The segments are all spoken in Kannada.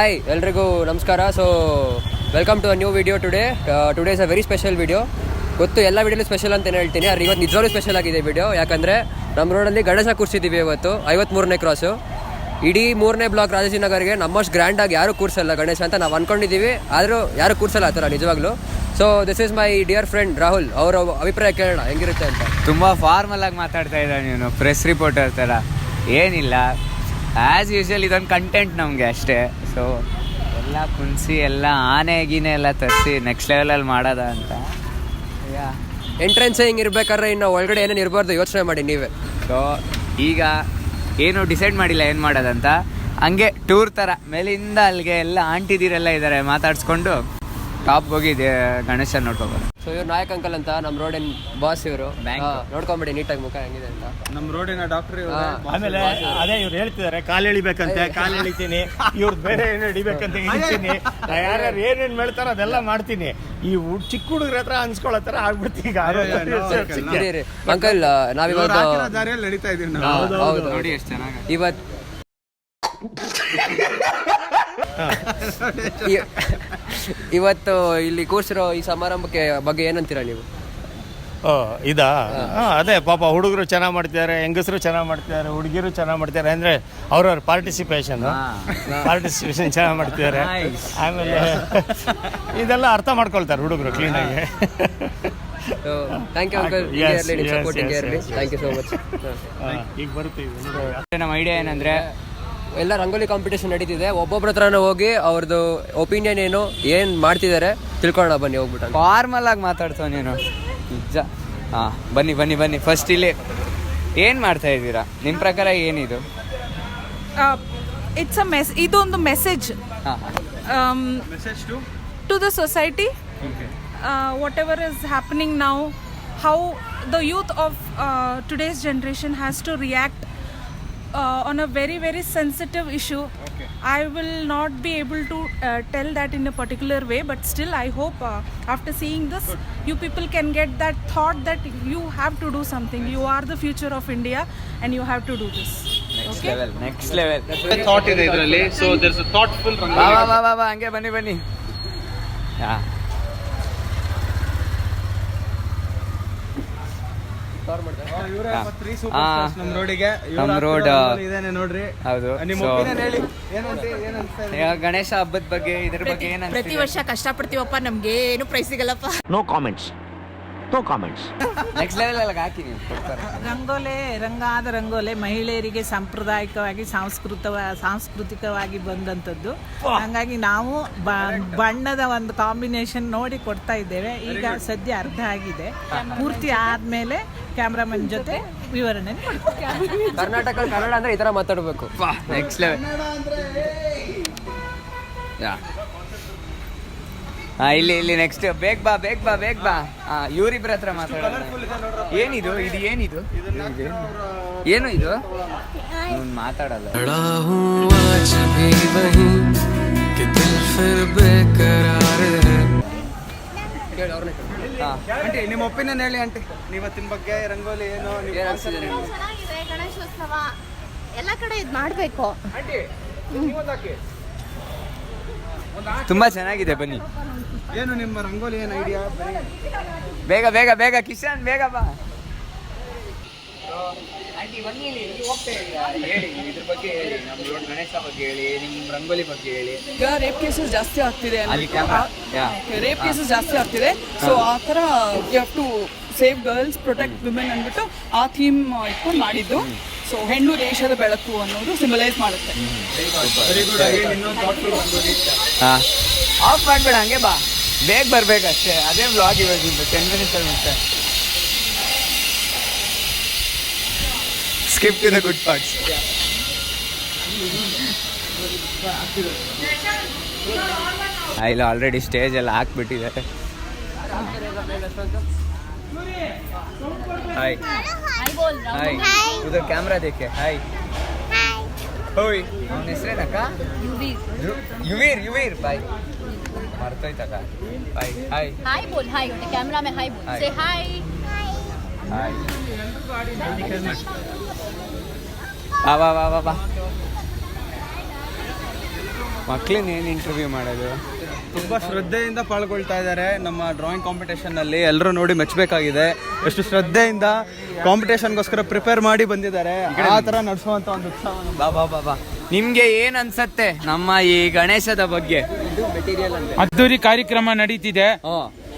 ಹಾಯ್ ಎಲ್ರಿಗೂ ನಮಸ್ಕಾರ. So welcome to a new video. Today is a very special video. ಗೊತ್ತು ಎಲ್ಲ ವಿಡಿಯೋಲು ಸ್ಪೆಷಲ್ ಅಂತಲೇ ಹೇಳ್ತೀನಿ. ಆದರೆ ಇವತ್ತು ನಿಜವಾಗ್ಲೂ ಸ್ಪೆಷಲ್ ಆಗಿದೆ ವಿಡಿಯೋ. ಯಾಕಂದರೆ ನಮ್ಮ ರೋಡಲ್ಲಿ ಗಣೇಶ ಕೂರಿಸಿದ್ದೀವಿ ಇವತ್ತು 53ನೇ ಕ್ರಾಸು. ಇಡೀ 3ನೇ ಬ್ಲಾಕ್ ರಾಜಾಜಿನಗರ್ಗೆ ನಮ್ಮಷ್ಟು ಗ್ರ್ಯಾಂಡಾಗಿ ಯಾರೂ ಕೂರಿಸಲ್ಲ ಗಣೇಶ ಅಂತ ನಾವು ಅಂದ್ಕೊಂಡಿದ್ದೀವಿ. ಆದರೂ ಯಾರೂ ಕೂರಿಸಲ್ಲ ಆ ಥರ ನಿಜವಾಗ್ಲೂ. So this is my dear friend Rahul. ಅವರ ಅಭಿಪ್ರಾಯ ಕೇಳೋಣ ಹೆಂಗಿರುತ್ತೆ ಅಂತ. ತುಂಬ ಫಾರ್ಮಲ್ ಆಗಿ ಮಾತಾಡ್ತಾ ಇದ್ದ ನೀನು, ಪ್ರೆಸ್ ರಿಪೋರ್ಟರ್ ಥರ. ಏನಿಲ್ಲ, ಆ್ಯಸ್ ಯೂಶುವಲ್ ಇದೊಂದು ಕಂಟೆಂಟ್ ನಮಗೆ ಅಷ್ಟೇ. ಸೊ ಎಲ್ಲ ಕುಣಿಸಿ ಎಲ್ಲ ಆನೆ ಗೀನೆ ಎಲ್ಲ ತರಿಸಿ ನೆಕ್ಸ್ಟ್ ಲೆವೆಲಲ್ಲಿ ಮಾಡೋದ ಅಂತ. ಎಂಟ್ರೆನ್ಸ್ ಹಿಂಗೆ ಇರ್ಬೇಕಾದ್ರೆ ಇನ್ನು ಒಳಗಡೆ ಏನೇನು ಇರಬಾರ್ದು ಯೋಚನೆ ಮಾಡಿ ನೀವೇ. ಸೊ ಈಗ ಏನು ಡಿಸೈಡ್ ಮಾಡಿಲ್ಲ ಏನು ಮಾಡೋದಂತ. ಹಂಗೆ ಟೂರ್ ಥರ ಮೇಲಿಂದ ಅಲ್ಲಿಗೆ ಎಲ್ಲ ಆಂಟಿದಿರೆಲ್ಲ ಇದ್ದಾರೆ, ಮಾತಾಡ್ಸ್ಕೊಂಡು ಟಾಪ್ಗೆ ಹೋಗಿ ಗಣೇಶ ನೋಡ್ಕೋಬೋದು. ಸೊ ಇವ್ರು ನಾಯಕ್ ಅಂಕಲ್ ಅಂತ ನಮ್ಮ ರೋಡಿನ ಬಾಸ್. ಇವರು ನೋಡ್ಕೊಂಬಿಡಿ ನೀಟಾಗಿ ಮುಖ ಹೆಂಗಿದೆ ಅಂತ. ನಮ್ಮ ರೋಡಿನ ಡಾಕ್ಟರ್. ಆಮೇಲೆ ಅದೇ ಇವ್ರು ಹೇಳ್ತಿದ್ದಾರೆ ಕಾಲು ಎಳಿಬೇಕಂತೆ, ಕಾಲು ಎಳಿತೀನಿ. ಇವ್ರದ್ದು ಬೇರೆ ಏನು ಹಿಡಿಬೇಕಂತ ಹಿಡಿತೀನಿ. ಯಾರ್ಯಾರು ಏನೇನು ಹೇಳ್ತಾರೋ ಅದೆಲ್ಲ ಮಾಡ್ತೀನಿ. ಈ ಚಿಕ್ಕ ಹುಡುಗ್ರ ಹತ್ರ ಅನ್ಸ್ಕೊಳ್ಳೋ ಥರ ಆಗ್ಬಿಡ್ತೀನಿ ಈಗ. ಅಂಕಲ್ ನಾವಿವತ್ತು ದಾರಿಯಲ್ಲಿ ನಡೀತಾ ಇದೀವಿ. ಹೌದು ನೋಡಿ ಎಷ್ಟು ಚೆನ್ನಾಗಿ ಇವತ್ತು ಇವತ್ತು ಇಲ್ಲಿ ಕೂರ್ಸಿರೋ ಈ ಸಮಾರಂಭಕ್ಕೆ ಬಗ್ಗೆ ಏನಂತೀರಾ ನೀವು? ಇದಾ ಅದೇ ಪಾಪ ಹುಡುಗರು ಚೆನ್ನಾಗಿ ಮಾಡ್ತಿದ್ದಾರೆ, ಹೆಂಗಸರು ಚೆನ್ನಾಗಿ ಮಾಡ್ತಿದ್ದಾರೆ, ಹುಡುಗಿರು ಚೆನ್ನಾಗಿ ಮಾಡ್ತಿದ್ದಾರೆ. ಅಂದರೆ ಅವ್ರವ್ರ ಪಾರ್ಟಿಸಿಪೇಷನ್ ಚೆನ್ನಾಗಿ ಮಾಡ್ತಿದ್ದಾರೆ. ಆಮೇಲೆ ಇದೆಲ್ಲ ಅರ್ಥ ಮಾಡ್ಕೊಳ್ತಾರೆ ಹುಡುಗರು ಕ್ಲೀನಾಗಿ. Thank you uncle. ಸಪೋರ್ಟಿಂಗ್ ಇರಲಿ. Thank you so much. ಈಗ ಬರ್ತೀವಿ. ನಮ್ಮ ಐಡಿಯಾ ಏನಂದರೆ, ಎಲ್ಲ ರಂಗೋಲಿ ಕಾಂಪಿಟೇಷನ್ ನಡೀತಿದೆ. ಒಬ್ಬೊಬ್ಬರ ಹತ್ರನೂ ಹೋಗಿ ಅವ್ರದ್ದು ಒಪಿನಿಯನ್ ಏನು ಮಾಡ್ತಿದ್ದಾರೆ ತಿಳ್ಕೊಳ್ಳೋಣ ಬನ್ನಿ, ಹೋಗ್ಬಿಟ್ಟು. ಫಾರ್ಮಲ್ ಆಗಿ ಮಾತಾಡ್ತಾವ ನೀನು ನಿಜ. ಹಾಂ ಬನ್ನಿ ಬನ್ನಿ ಬನ್ನಿ. ಫಸ್ಟ್ ಇಲ್ಲಿ ಏನು ಮಾಡ್ತಾ ಇದ್ದೀರಾ? ನಿಮ್ಮ ಪ್ರಕಾರ ಏನಿದು? ಇಟ್ಸ್ ಅ ಇದೊಂದು message to the society. Whatever is happening now, how the youth of today's generation has to react on a very very sensitive issue. I will not be able to tell that in a particular way, but still I hope after seeing this you people can get that thought that you have to do something. You are the future of India and you have to do this. Next level thought ಇದೆ ಇದರಲ್ಲಿ. So there is a thoughtful rangoli. ಬಾ ಹಂಗೆ ಬನ್ನಿ ಬನ್ನಿ. ನಮ್ಮ ರೋಡಿಗೆ ನಮ್ಮ ರೋಡ್ ಇದೇನೆ ನೋಡ್ರಿ. ಹೌದು. ನಿಮ್ಮ ಒಪಿನಿಯನ್ ಹೇಳಿ. ಗಣೇಶ ಹಬ್ಬದ ಬಗ್ಗೆ ಇದ್ರ ಬಗ್ಗೆ ಏನು? ಪ್ರತಿ ವರ್ಷ ಕಷ್ಟಪಡ್ತೀವಪ್ಪ, ನಮ್ಗೆ ಏನು ಪ್ರೈಸ್ ಸಿಗಲ್ಲಪ್ಪ. No comments. ನೆಕ್ಸ್ಟ್ ಲೆವೆಲ್ ಅಲ್ಲಿ ಹಾಕಿ ನೀವು ಕೊಡ್ತಾರೆ. ರಂಗೋಲೆ ಮಹಿಳೆಯರಿಗೆ ಸಾಂಪ್ರದಾಯಿಕವಾಗಿ ಸಾಂಸ್ಕೃತಿಕವಾಗಿ ಬಂದಂಥದ್ದು. ಹಾಗಾಗಿ ನಾವು ಬಣ್ಣದ ಒಂದು ಕಾಂಬಿನೇಷನ್ ನೋಡಿ ಕೊಡ್ತಾ ಇದ್ದೇವೆ. ಈಗ ಸದ್ಯ ಅರ್ಧ ಆಗಿದೆ, ಪೂರ್ತಿ ಆದ್ಮೇಲೆ ಕ್ಯಾಮ್ರಾಮನ್ ಜೊತೆ ವಿವರಣೆ. ಕರ್ನಾಟಕ ಕನ್ನಡ ಅಂದ್ರೆ ಈ ತರ ಮಾತಾಡಬೇಕು. Next level. ಇಲ್ಲಿ ನೆಕ್ಸ್ಟ್ ಬೇಗ ಬಾ. ಇವ್ರಿಬ್ರ ಹತ್ರ ಮಾತಾಡೋಣ. ಏನಿದು ಏನು ಇದು? ಮಾತಾಡಲ್ಲ. ಆಂಟಿ ನಿಮ್ಮ ಒಪಿನಿಯನ್ ಹೇಳಿ ಆಂಟಿ, ಇವತ್ತಿನ ಬಗ್ಗೆ ರಂಗೋಲಿ ಏನು ಚೆನ್ನಾಗಿದೆ ಗಣೇಶೋತ್ಸವ, ಎಲ್ಲ ಕಡೆ ಇದು ಮಾಡಬೇಕು. ತುಂಬಾ ಚೆನ್ನಾಗಿದೆ, ಬನ್ನಿ. ಏನು ನಿಮ್ಮ ರಂಗೋಲಿ ಏನು ಐಡಿಯಾ? ಬೇಗ ಕಿಶನ್ ಬೇಗ ಬಾ. ಇದ್ರ ಬಗ್ಗೆ ಹೇಳಿ, ನಮ್ಮ ರೋಡ್ ಗಣೇಶ ಬಗ್ಗೆ ಹೇಳಿ, ನಿಮ್ಮ ರಂಗೋಲಿ ಬಗ್ಗೆ ಹೇಳಿ. ಈಗ ರೇಪ್ ಕೇಸಸ್ ಜಾಸ್ತಿ ಆಗ್ತಿದೆ. ಅಲ್ಲಿ ಕ್ಯಾಮ್ರಾ ರೇಪ್ ಕೇಸಸ್ ಜಾಸ್ತಿ ಆಗ್ತಿದೆ. ಸೊ ಆ ಥರ you have to save girls, protect women ಅಂದ್ಬಿಟ್ಟು ಆ ಥೀಮ್ ಇಟ್ಕೊಂಡು ಮಾಡಿದ್ದು. ಸೊ ಹೆಣ್ಣು ದೇಶದ ಬೆಳಕು ಅನ್ನೋದು ಸಿಂಬಲೈಸ್ ಮಾಡುತ್ತೆ. ಆಫ್ ಮಾಡ್ಬೇಡ, ಹಂಗೆ ಬಾ, ಬೇಗ ಬರ್ಬೇಕಷ್ಟೇ. ಅದೇ ವ್ಲಾಗ್ ಇವಾಗ 10 minutes ಅಲ್ಲಿ ಮತ್ತೆ. Skip to the good parts. ಇಲ್ಲ ಆಲ್ರೆಡಿ ಸ್ಟೇಜ್ ಎಲ್ಲ ಹಾಕ್ಬಿಟ್ಟಿದ್ದಾರೆ. ಹಾಯ್ ಉದರ್ ಕ್ಯಾಮ್ರಾ ದೇಖೆ. ಹಾಯ್ ಹೋಯ್, ಅವನ ಹೆಸರೇನಕ್ಕ? ಯುವೀರ್. ಬಾಯ್, ಮರ್ತೋಯ್ತಕ್ಕ. ಬಾಯ್. ಹಾಯ್ ಬೋಲ್. ಹಾಯ್ ಕ್ಯಾಮ್ರಾ ಮೇ ಹಾಯ್ ಬೋಲ್. Say hi. ಬಾ. ಮಕ್ಳನ್ನ ಏನು ಇಂಟರ್ವ್ಯೂ ಮಾಡೋದು? ತುಂಬ ಶ್ರದ್ಧೆಯಿಂದ ಪಾಲ್ಗೊಳ್ತಾ ಇದ್ದಾರೆ ನಮ್ಮ ಡ್ರಾಯಿಂಗ್ ಕಾಂಪಿಟೇಷನ್ನಲ್ಲಿ. ಎಲ್ಲರೂ ನೋಡಿ ಮೆಚ್ಚಬೇಕಾಗಿದೆ, ಎಷ್ಟು ಶ್ರದ್ಧೆಯಿಂದ ಕಾಂಪಿಟೇಷನ್ಗೋಸ್ಕರ ಪ್ರಿಪೇರ್ ಮಾಡಿ ಬಂದಿದ್ದಾರೆ. ಆ ಥರ ನಡೆಸುವಂಥ ಒಂದು ಉತ್ಸಾಹ. ಬಾ ನಿಮ್ಗೆ ಏನ್ ಅನ್ಸತ್ತೆ ನಮ್ಮ ಈ ಗಣೇಶದ ಬಗ್ಗೆ? ಅದ್ದೂರಿ ಕಾರ್ಯಕ್ರಮ ನಡೀತಿದೆ.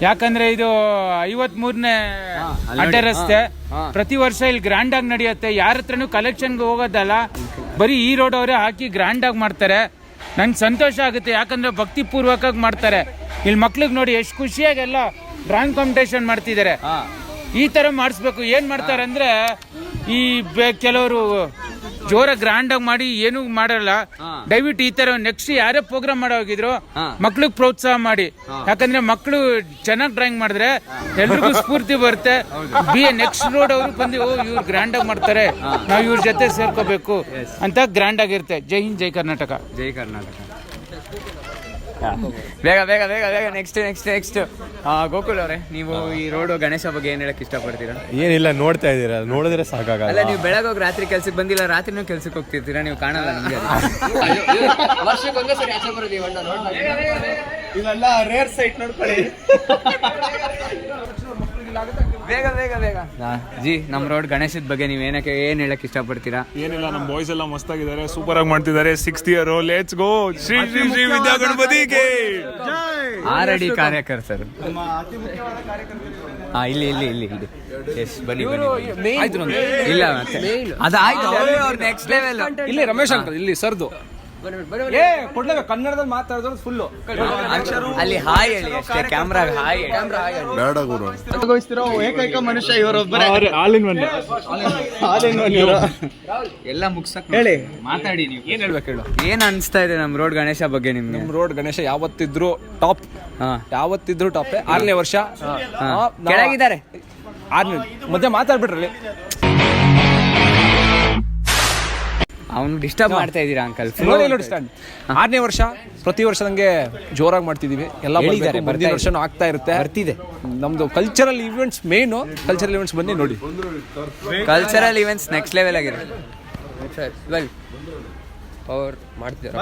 ಯಾಕಂದ್ರೆ ಇದು 53ನೇ ಅಡ್ಡ ರಸ್ತೆ. ಪ್ರತಿ ವರ್ಷ ಇಲ್ಲಿ ಗ್ರ್ಯಾಂಡ್ ಆಗಿ ನಡೆಯುತ್ತೆ. ಯಾರ ಹತ್ರನೂ ಕಲೆಕ್ಷನ್ಗೆ ಹೋಗೋದಲ್ಲ, ಬರೀ ಈ ರೋಡ್ ಅವರೇ ಹಾಕಿ ಗ್ರ್ಯಾಂಡ್ ಆಗಿ ಮಾಡ್ತಾರೆ. ನಂಗೆ ಸಂತೋಷ ಆಗುತ್ತೆ, ಯಾಕಂದ್ರೆ ಭಕ್ತಿ ಪೂರ್ವಕವಾಗಿ ಮಾಡ್ತಾರೆ. ಇಲ್ಲಿ ಮಕ್ಳಿಗೆ ನೋಡಿ ಎಷ್ಟು ಖುಷಿಯಾಗಿ ಎಲ್ಲ ಡ್ರಾಯಿಂಗ್ ಕಾಂಪಿಟೇಷನ್ ಮಾಡ್ತಿದ್ದಾರೆ. ಈ ತರ ಮಾಡಿಸ್ಬೇಕು. ಏನ್ ಮಾಡ್ತಾರೆ ಅಂದ್ರೆ ಈ ಕೆಲವರು ಜೋರ ಗ್ರ್ಯಾಂಡ್ ಆಗಿ ಮಾಡಿ ಏನು ಮಾಡಲ್ಲ. ದಯವಿಟ್ಟು ಈ ತರ ನೆಕ್ಸ್ಟ್ ಯಾರೇ ಪ್ರೋಗ್ರಾಮ್ ಮಾಡೋ ಹೋಗಿದ್ರು ಮಕ್ಳಿಗೆ ಪ್ರೋತ್ಸಾಹ ಮಾಡಿ. ಯಾಕಂದ್ರೆ ಮಕ್ಕಳು ಚೆನ್ನಾಗಿ ಡ್ರಾಯಿಂಗ್ ಮಾಡಿದ್ರೆ ಎಲ್ರಿಗೂ ಸ್ಫೂರ್ತಿ ಬರುತ್ತೆ. ನೆಕ್ಸ್ಟ್ ರೋಡ್ ಅವರು ಬಂದು ಇವ್ರು ಗ್ರ್ಯಾಂಡ್ ಆಗಿ ಮಾಡ್ತಾರೆ, ನಾವು ಇವ್ರ ಜೊತೆ ಸೇರ್ಕೋಬೇಕು ಅಂತ ಗ್ರ್ಯಾಂಡ್ ಆಗಿರುತ್ತೆ. ಜೈ ಹಿಂದ್, ಜೈ ಕರ್ನಾಟಕ. ಜೈ ಕರ್ನಾಟಕ. ಬೇಗ ಬೇಗ ಬೇಗ ಬೇಗ ನೆಕ್ಸ್ಟ್ ಗೋಕುಲ್ ಅವರೇ, ನೀವು ಈ ರೋಡು ಗಣೇಶ ಬಗ್ಗೆ ಏನ್ ಹೇಳಕ್ ಇಷ್ಟಪಡ್ತೀರಾ? ಏನಿಲ್ಲ, ನೋಡ್ತಾ ಇದ್ದೀರಾ, ನೋಡಿದ್ರೆ ಸಾಕಾಗಲ್ಲ. ಅಲ್ಲ, ನೀವು ಬೆಳಗೋಗಿ ರಾತ್ರಿ ಕೆಲ್ಸಕ್ಕೆ ಬಂದಿಲ್ಲ, ರಾತ್ರಿನೂ ಕೆಲ್ಸಕ್ಕೆ ಹೋಗ್ತಿರ್ತೀರಾ, ನೀವು ಕಾಣಲ್ಲ ನಮ್ಗೆ. ವರ್ಷಕ್ಕೊಂದೇ ಸರಿ ಆಚೆ ಬರೋದು ಇವಣ್ಣ ಇವೆಲ್ಲ ರೇರ್ ಸೈಟ್ ನೋಡ್ಕೊಳ್ಳಿ. ಬೇಗ ಬೇಗ ಬೇಗ ಜಿ, ನಮ್ಮ ರೋಡ್ ಗಣೇಶದ ಬಗ್ಗೆ ನೀವು ಏನ್ ಹೇಳಕ್ ಇಷ್ಟಪಡ್ತೀರಾ? ಏನಿಲ್ಲ, ನಮ್ಮ ಬಾಯ್ಸ್ ಎಲ್ಲ ಮಸ್ತಾಗಿದ್ದಾರೆ, ಸೂಪರ್ ಆಗಿ ಮಾಡ್ತಿದ್ದಾರೆ. 6th year, let's go. Shri Shri Shri Vidya ಗಣಪತಿಗೆ ಆರಡಿ ಕಾರ್ಯಕರ್ತರು. ಇಲ್ಲಿ ಇಲ್ಲಿ ಇಲ್ಲಿ ಇಲ್ಲಿ ಎಸ್, ಬನ್ನಿ ಇಲ್ಲ ಮತ್ತೆ ಅದಾಯ್ತು. ಅವ್ರ ನೆಕ್ಸ್ಟ್ ಲೆವೆಲ್ ಇಲ್ಲಿ ರಮೇಶ್ ಅಂಕಲ್, ಇಲ್ಲಿ ಸರ್ದು ಕನ್ನಡದಲ್ಲಿ ಮಾತಾಡಿದ್ರು ಫುಲ್ಲು. ಅಲ್ಲಿ ಹಾಯ್ ಹೇಳಿ ಅಷ್ಟೇ, ಕ್ಯಾಮ್ರಾಗ ಹಾಯ್ ಏಕೈಕ ಮನುಷ್ಯ ಇವರೊಬ್ಬರೇ. ಎಲ್ಲ ಮುಗ್ಸಕ್ ಹೇಳಿ, ಮಾತಾಡಿ. ನೀವು ಏನ್ ಹೇಳ್ಬೇಕು ಹೇಳು? ಏನ್ ಅನ್ಸ್ತಾ ಇದೆ ನಮ್ಮ ರೋಡ್ ಗಣೇಶ ಬಗ್ಗೆ ನಿಮ್ಗೆ? ನಮ್ಮ ರೋಡ್ ಗಣೇಶ ಯಾವತ್ತಿದ್ರು ಟಾಪ್, ಯಾವತ್ತಿದ್ರು ಟಾಪ್. 6ನೇ ವರ್ಷ ಕೆಳಗಿದ್ದಾರೆ. ಮಧ್ಯೆ ಮಾತಾಡ್ಬಿಟ್ರಲ್ಲಿ ಅವ್ನು ಡಿಸ್ಟರ್ಬ್ ಮಾಡ್ತಾ ಇದ್ದೀರಾ ಅಂಕಲ್? 6ನೇ ವರ್ಷ ಪ್ರತಿ ವರ್ಷದಂಗೆ ಜೋರಾಗಿ ಮಾಡ್ತಿದೀವಿ. ಎಲ್ಲ ಮುಂದಿನ ವರ್ಷನೂ ಆಗ್ತಾ ಇರುತ್ತೆ, ಬರ್ತಿದೆ. ನಮ್ದು cultural events main. Cultural events ಬನ್ನಿ ನೋಡಿ. ಕಲ್ಚರಲ್ ಇವೆಂಟ್ಸ್ ನೆಕ್ಸ್ಟ್ ಲೆವೆಲ್ ಆಗಿದೆ. ವೆಲ್ ಅವ್ರು ಮಾಡ್ತಿದ್ದಾರೆ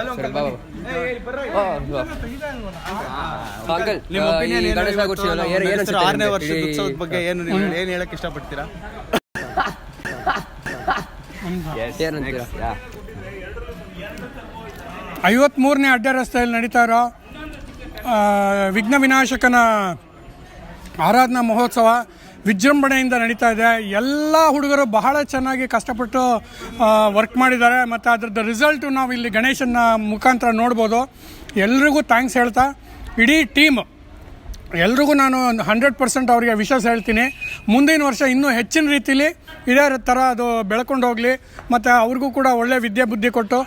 ಅಂಕಲ್. ಗಣೇಶ ಕೂರ್ಸಿವಲ್ಲ, 6ನೇ ವರ್ಷದ ಉತ್ಸವದ ಬಗ್ಗೆ ಏನು ಹೇಳಕ್ ಇಷ್ಟಪಡ್ತೀರಾ? 53ನೇ ಅಡ್ಡ ರಸ್ತೆಯಲ್ಲಿ ನಡೀತಾ ಇರೋ ವಿಘ್ನ ವಿನಾಶಕನ ಆರಾಧನಾ ಮಹೋತ್ಸವ ವಿಜೃಂಭಣೆಯಿಂದ ನಡೀತಾ ಇದೆ. ಎಲ್ಲ ಹುಡುಗರು ಬಹಳ ಚೆನ್ನಾಗಿ ಕಷ್ಟಪಟ್ಟು ವರ್ಕ್ ಮಾಡಿದ್ದಾರೆ ಮತ್ತು ಅದರದ್ದು ರಿಸಲ್ಟು ನಾವು ಇಲ್ಲಿ ಗಣೇಶನ ಮುಖಾಂತರ ನೋಡ್ಬೋದು. ಎಲ್ರಿಗೂ ಥ್ಯಾಂಕ್ಸ್ ಹೇಳ್ತಾ, ಇಡೀ ಟೀಮ್ ಎಲ್ರಿಗೂ ನಾನು 100% ಅವರಿಗೆ ವಿಶ್ವಾಸ ಹೇಳ್ತೀನಿ. ಮುಂದಿನ ವರ್ಷ ಇನ್ನೂ ಹೆಚ್ಚಿನ ರೀತಿಲಿ ಇದೇ ಥರ ಅದು ಬೆಳ್ಕೊಂಡು ಹೋಗಲಿ ಮತ್ತು ಅವ್ರಿಗೂ ಕೂಡ ಒಳ್ಳೆ ವಿದ್ಯೆ ಬುದ್ಧಿ ಕೊಟ್ಟು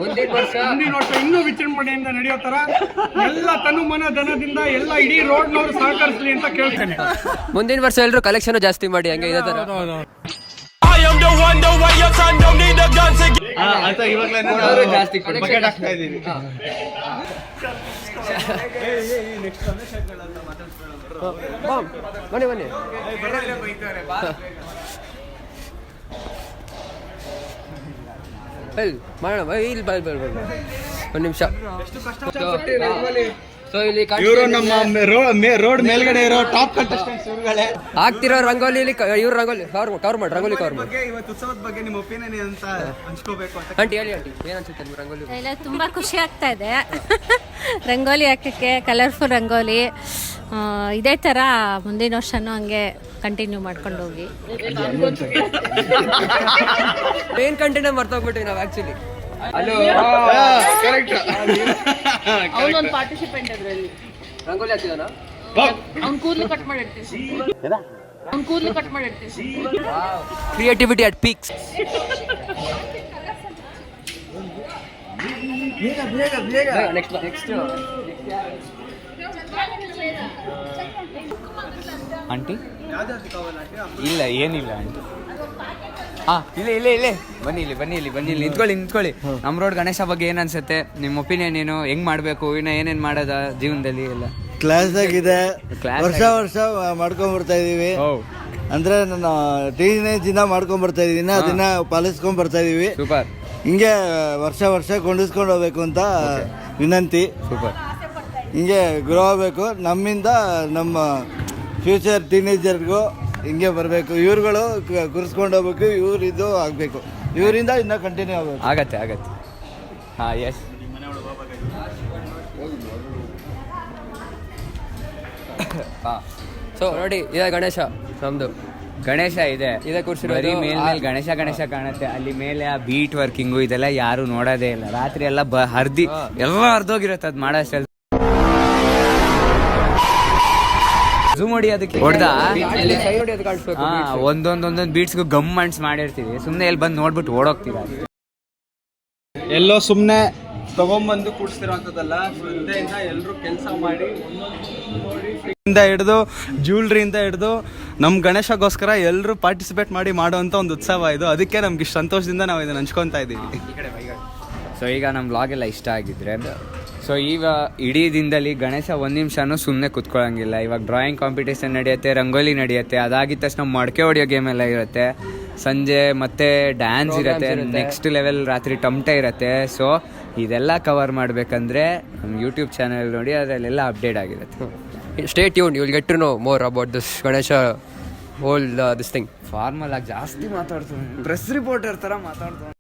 ಮುಂದಿನ ವರ್ಷ ಇನ್ನೂ ವಿಜೃಂಭಣೆಯಿಂದ ನಡೆಯೋ ಥರ ಎಲ್ಲ ತನು ಮನ ಧನದಿಂದ ಎಲ್ಲ ಇಡೀ ರೋಡ್ನವರು ಸಹಕರಿಸಲಿ ಅಂತ ಕೇಳ್ತೇನೆ. ಮುಂದಿನ ವರ್ಷ ಎಲ್ಲರೂ ಕಲೆಕ್ಷನ್ ಜಾಸ್ತಿ ಮಾಡಿ, ಹಂಗೆ ಇದೇ ಥರ. ಜಾಸ್ತಿ ಬನ್ನಿ ಬನ್ನಿ. ಮಾಡೋಣ, ಇಲ್ಲಿ ಒಂದು ನಿಮಿಷ. ಸೊ ಇಲ್ಲಿ ರೋಡ್ ಮೇಲ್ಗಡೆ ಇರೋ ಟಾಪ್ ಕಂಟೆಸ್ಟೆಂಟ್ಸ್ ಇವ್ರುಗಳೇ. ಆಗ್ತಿರೋ ರಂಗೋಲಿಲಿ ಇವ್ರು ರಂಗೋಲಿ ಕವರ್ ಮಾಡಿ. ಇವತ್ತು ಉತ್ಸವದ ಬಗ್ಗೆ ನಿಮ್ಮ ಒಪಿನಿಯನ್ ಅಂತ ಹಂಚ್ಕೋಬೇಕು ಅಂತ. ಆಂಟಿ ಹೇಳಿ, ಆಂಟಿ ಏನು ಅನ್ಸುತ್ತೆ ನಿಮ್ಮ ರಂಗೋಲಿ? ಇಲ್ಲ, ತುಂಬ ಖುಷಿ ಆಗ್ತಾ ಇದೆ ರಂಗೋಲಿ ಹಾಕಕ್ಕೆ, ಕಲರ್ಫುಲ್ ರಂಗೋಲಿ. ಇದೇ ಥರ ಮುಂದಿನ ವರ್ಷನೂ ಹಂಗೆ ಕಂಟಿನ್ಯೂ ಮಾಡ್ಕೊಂಡು ಹೋಗಿ. ಮೇನ್ ಕಂಟೆಂಟ್ ಮರ್ತೋಗ್ಬಿಟ್ಟಿವಿ ನಾವು ಆ್ಯಕ್ಚುಲಿ. ಅವನೊಂದು ಪಾರ್ಟಿಸಿಪೆಂಟ್ ಅದರಲ್ಲಿ. ರಂಗೋಲಿ ಹಾಕಿದಾನ? ಅವ್ನ ಕೂದಲು ಕಟ್ ಮಾಡಿರ್ತೀವಿ. Creativity at peaks. Next aunty ಇಲ್ಲ, ಏನಿಲ್ಲ ಆಂಟಿ. ಇಲ್ಲೇ ಬನ್ನಿ ಇಲ್ಲಿ ನಿಂತ್ಕೊಳ್ಳಿ. ನಮ್ಮ ರೋಡ್ ಗಣೇಶ ಬಗ್ಗೆ ಏನ್ ಅನ್ಸುತ್ತೆ? ನಿಮ್ಮ ಒಪಿನಿಯನ್ ಏನು? ಹೆಂಗ್ ಮಾಡ್ಬೇಕು, ಇನ್ನ ಏನೇನ್ ಮಾಡೋದ ಜೀವನದಲ್ಲಿ ಎಲ್ಲ? ಕ್ಲಾಸ್ ಆಗಿದೆ, ವರ್ಷ ಮಾಡ್ಕೊಂಡ್ ಬರ್ತಾ ಇದೀವಿ. ಅಂದ್ರೆ ನಾನು ಟೀನೇಜ್ ಇಂದ ಮಾಡ್ಕೊಂಡ್ ಬರ್ತಾ ಇದೀನಿ, ಅದನ್ನ ಪಾಲಿಸ್ಕೊಂಡ್ ಬರ್ತಾ ಇದೀವಿ. ಸೂಪರ್. ಹಿಂಗೆ ವರ್ಷ ವರ್ಷ ಕೊಂಡಿಸ್ಕೊಂಡು ಹೋಗ್ಬೇಕು ಅಂತ ವಿನಂತಿ. ಸೂಪರ್. ಹಿಂಗೆ ಗ್ರೋ ಆಗಬೇಕು. ನಮ್ಮಿಂದ ನಮ್ಮ ಫ್ಯೂಚರ್ ಟೀನೇಜರ್ಗೂ ಹಿಂಗೆ ಬರಬೇಕು. ಇವ್ರುಗಳು ಕುರ್ಸ್ಕೊಂಡು ಹೋಗ್ಬೇಕು. ಇದು ಆಗಬೇಕು. ಇವರಿಂದ ಇನ್ನೂ ಕಂಟಿನ್ಯೂ ಆಗಬೇಕು. ಆಗತ್ತೆ. ಹಾಂ, ಎಸ್. ಸೊ ನೋಡಿ, ಇದೆ ಗಣೇಶ ನಮ್ದು. ಗಣೇಶ ಇದೆ ಕೂರ್ಸಿರೋದು. ಬರೀ ಮೇಲ್ ಗಣೇಶ ಕಾಣುತ್ತೆ. ಅಲ್ಲಿ ಮೇಲೆ ಆ ಬೀಟ್ ವರ್ಕಿಂಗು ಇದೆಲ್ಲ ಯಾರು ನೋಡೋದೇ ಇಲ್ಲ. ರಾತ್ರಿ ಎಲ್ಲ ಎಲ್ಲ ಹರಿದೋಗಿರುತ್ತೆ ಅದು ಮಾಡೋ ಅಷ್ಟೇ. ಝೂಮ್ ಹೊಡಿ ಅದಕ್ಕೆ ಹೊಡ್ದ ಒಂದೊಂದೊಂದೊಂದು ಬೀಟ್ಸ್ಗೂ ಗಮ್ ಅಂಟ್ಸ್ ಮಾಡಿರ್ತೀವಿ. ಸುಮ್ಮನೆ ಎಲ್ಲಿ ಬಂದು ನೋಡ್ಬಿಟ್ಟು ಓಡೋಗ್ತೀವಿ. ಎಲ್ಲೋ ಸುಮ್ಮನೆ ತಗೊಂಬಂದು ಕೂಡಿಸ್ತಿರೋಂಥದ್ದಲ್ಲ. ಶ್ರದ್ಧೆಯಿಂದ ಎಲ್ಲರೂ ಕೆಲಸ ಮಾಡಿ ಒಂದೊಂದು ಹಿಡಿದು ಜ್ಯುವೆಲ್ರಿಯಿಂದ ಹಿಡಿದು ನಮ್ಮ ಗಣೇಶಗೋಸ್ಕರ ಎಲ್ಲರೂ ಪಾರ್ಟಿಸಿಪೇಟ್ ಮಾಡಿ ಮಾಡೋವಂಥ ಒಂದು ಉತ್ಸವ ಇದು. ಅದಕ್ಕೆ ನಮ್ಗೆ ಇಷ್ಟು ಸಂತೋಷದಿಂದ ನಾವು ಇದನ್ನು ಹಂಚ್ಕೊತಾ ಇದ್ದೀವಿ. ಸೊ ಈಗ ನಮ್ಮ ವ್ಲಾಗ್ ಎಲ್ಲ ಇಷ್ಟ ಆಗಿದ್ರೆ, ಸೊ ಈಗ ಇಡೀ ದಿನದಲ್ಲಿ ಗಣೇಶ ಒಂದು ನಿಮಿಷನೂ ಸುಮ್ಮನೆ ಕುತ್ಕೊಳ್ಳೋಂಗಿಲ್ಲ. ಇವಾಗ ಡ್ರಾಯಿಂಗ್ ಕಾಂಪಿಟೇಷನ್ ನಡೆಯುತ್ತೆ, ರಂಗೋಲಿ ನಡೆಯುತ್ತೆ, ಅದಾಗಿದ ತಕ್ಷಣ ಮಡಕೆ ಹೊಡೆಯೋ ಗೇಮ್ ಎಲ್ಲ ಇರುತ್ತೆ. ಸಂಜೆ ಮತ್ತೆ ಡ್ಯಾನ್ಸ್ ಇರುತ್ತೆ, ನೆಕ್ಸ್ಟ್ ಲೆವೆಲ್ ರಾತ್ರಿ ಟಮಟೆ ಇರುತ್ತೆ. ಸೊ ಇದೆಲ್ಲ ಕವರ್ ಮಾಡಬೇಕಂದ್ರೆ ನಮ್ಮ ಯೂಟ್ಯೂಬ್ ಚಾನಲ್ ನೋಡಿ, ಅದರಲ್ಲೆಲ್ಲ ಅಪ್ಡೇಟ್ ಆಗಿರುತ್ತೆ. Stay tune, you will get to know more about this Ganesha whole this thing. Formal ಆಗಿ ಜಾಸ್ತಿ ಮಾತಾಡ್ತೀನಿ, ಪ್ರೆಸ್ ರಿಪೋರ್ಟರ್ ಥರ ಮಾತಾಡ್ತೀನಿ.